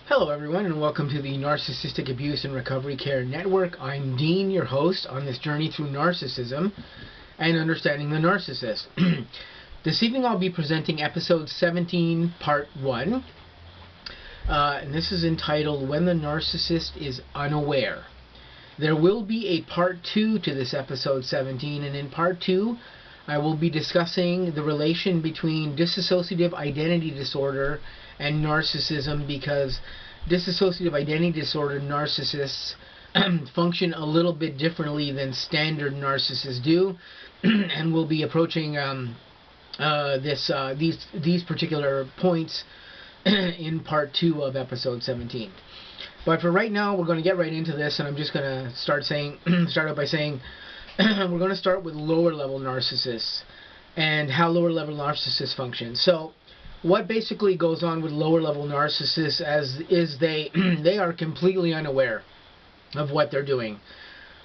Hello everyone, and welcome to the Narcissistic Abuse and Recovery Care Network. I'm Dean, your host on this journey through narcissism and understanding the narcissist. This evening I'll be presenting episode 17, part 1. And this is entitled, When the Narcissist is Unaware. There will be a part 2 to this episode 17, and in part 2 I will be discussing the relation between dissociative identity disorder and narcissism, because dissociative identity disorder narcissists function a little bit differently than standard narcissists do, and we'll be approaching these particular points in part 2 of episode 17. But for right now, we're going to get right into this, and I'm just going to start out by saying we're going to start with lower level narcissists and how lower level narcissists function. So what basically goes on with lower level narcissists is they are completely unaware of what they're doing.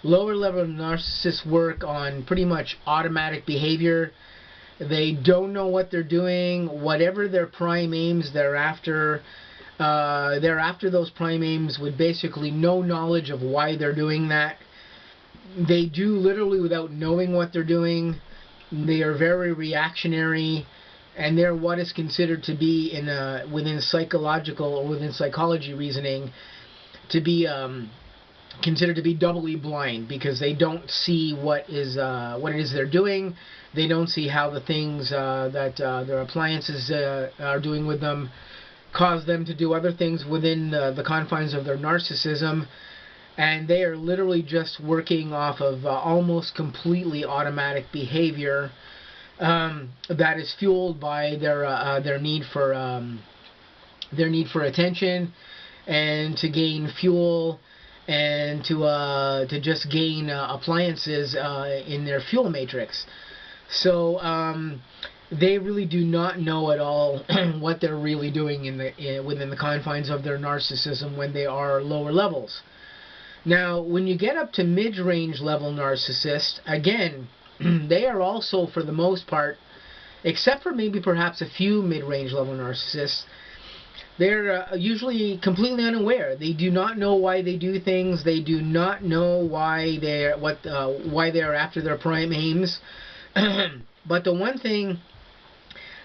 Lower level narcissists work on pretty much automatic behavior. They don't know what they're doing. Whatever their prime aims they're after those prime aims with basically no knowledge of why they're doing that. They do literally without knowing what they're doing. They are very reactionary, and they're what is considered to be within psychological or within psychology reasoning to be considered to be doubly blind, because they don't see what it is they're doing. They don't see how the things that their appliances are doing with them cause them to do other things within the confines of their narcissism. And they are literally just working off of almost completely automatic behavior that is fueled by their need for attention and to gain fuel and to just gain appliances in their fuel matrix. So they really do not know at all what they're really doing within the confines of their narcissism when they are lower levels. Now, when you get up to mid-range level narcissists, again, they are also, for the most part, except for maybe perhaps a few mid-range level narcissists, they're usually completely unaware. They do not know why they do things. They do not know why they're after their prime aims. But the one thing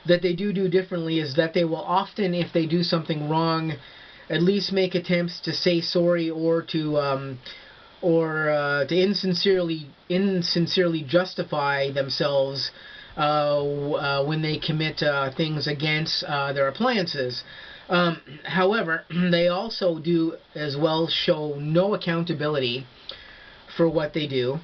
that they do differently is that they will often, if they do something wrong, at least make attempts to say sorry or to insincerely justify themselves when they commit things against their appliances. However, they also do as well show no accountability for what they do.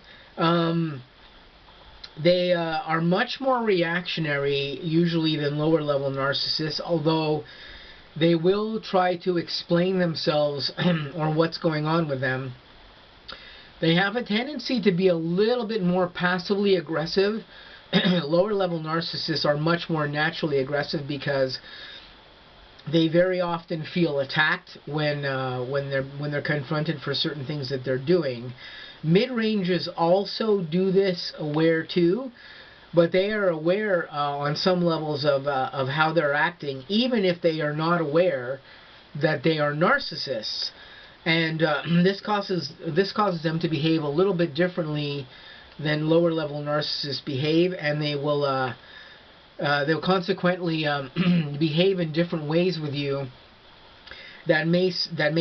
They are much more reactionary usually than lower level narcissists, although they will try to explain themselves or what's going on with them. They have a tendency to be a little bit more passively aggressive. Lower level narcissists are much more naturally aggressive because they very often feel attacked when they're confronted for certain things that they're doing. Mid-ranges also do this aware too, but they are aware on some levels of how they're acting, even if they are not aware that they are narcissists. And this causes them to behave a little bit differently than lower level narcissists behave, and they'll consequently behave in different ways with you that may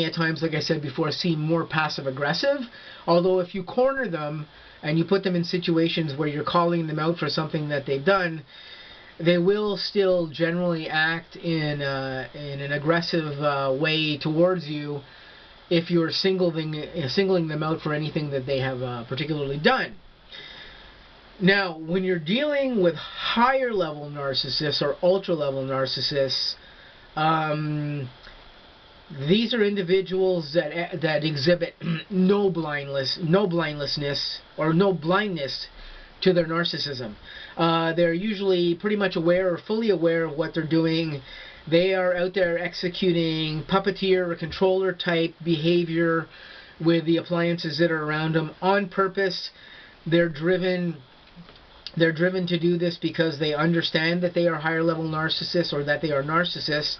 at times, like I said before, seem more passive aggressive. Although if you corner them and you put them in situations where you're calling them out for something that they've done, they will still generally act in an aggressive way towards you if you're singling them out for anything that they have particularly done. Now, when you're dealing with higher level narcissists or ultra level narcissists, these are individuals that exhibit no blindness to their narcissism. They're usually pretty much aware or fully aware of what they're doing. They are out there executing puppeteer or controller type behavior with the appliances that are around them on purpose. They're driven They're driven to do this because they understand that they are higher level narcissists or that they are narcissists.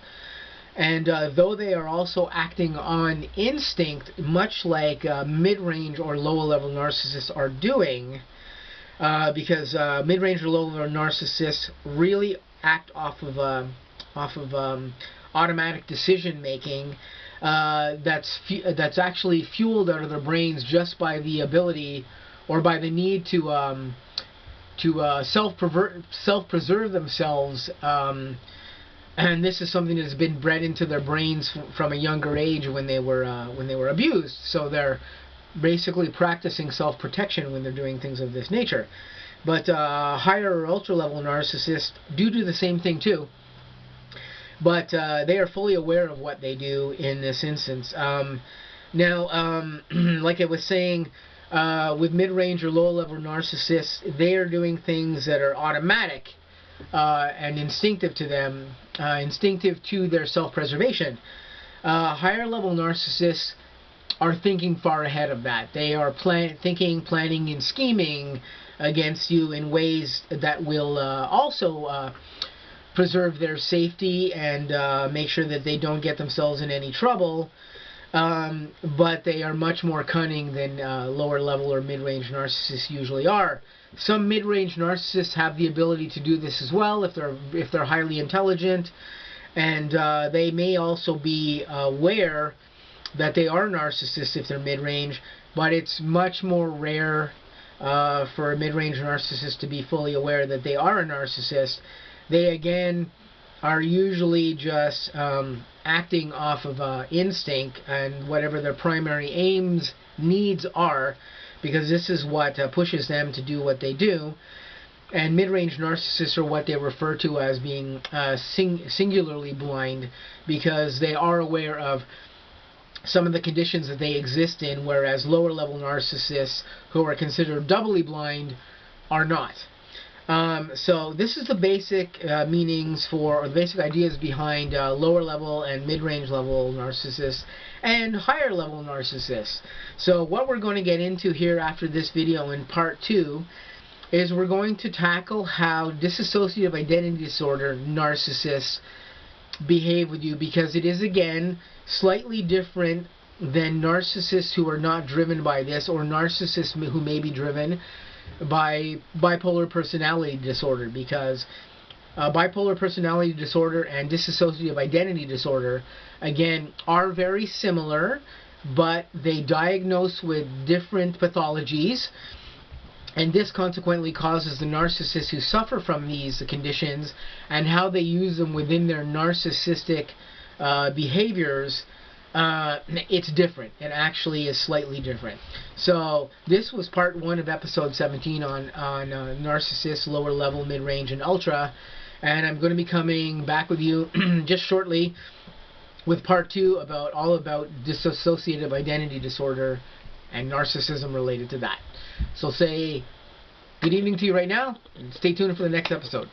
And though they are also acting on instinct, much like mid-range or lower-level narcissists are doing, because mid-range or lower-level narcissists really act off of automatic decision-making that's actually fueled out of their brains just by the ability or by the need to self-preserve themselves. And this is something that has been bred into their brains from a younger age when they were abused. So they're basically practicing self-protection when they're doing things of this nature. But higher or ultra-level narcissists do the same thing too. But they are fully aware of what they do in this instance. Now, like I was saying, with mid-range or low-level narcissists, they are doing things that are automatic and instinctive to them, instinctive to their self-preservation. Higher level narcissists are thinking far ahead of that. They are thinking, planning, and scheming against you in ways that will also preserve their safety and make sure that they don't get themselves in any trouble. But they are much more cunning than lower level or mid-range narcissists usually are. Some mid-range narcissists have the ability to do this as well if they're highly intelligent, and they may also be aware that they are narcissists if they're mid-range, but it's much more rare for a mid-range narcissist to be fully aware that they are a narcissist. They again are usually just acting off of instinct and whatever their primary needs are, because this is what pushes them to do what they do. And mid-range narcissists are what they refer to as being singularly blind, because they are aware of some of the conditions that they exist in, whereas lower-level narcissists, who are considered doubly blind, are not. So this is the basic meanings or the basic ideas behind lower level and mid-range level narcissists and higher level narcissists. So what we're going to get into here after this video in part 2 is we're going to tackle how dissociative identity disorder narcissists behave with you, because it is again slightly different than narcissists who are not driven by this, or narcissists who may be driven by bipolar personality disorder, because bipolar personality disorder and dissociative identity disorder again are very similar, but they diagnose with different pathologies, and this consequently causes the narcissists who suffer from these conditions and how they use them within their narcissistic behaviors. It's different. It actually is slightly different. So this was part 1 of episode 17 on narcissists, lower level, mid-range, and ultra, and I'm going to be coming back with you just shortly with part 2 all about dissociative identity disorder and narcissism related to that. So say good evening to you right now, and stay tuned for the next episode.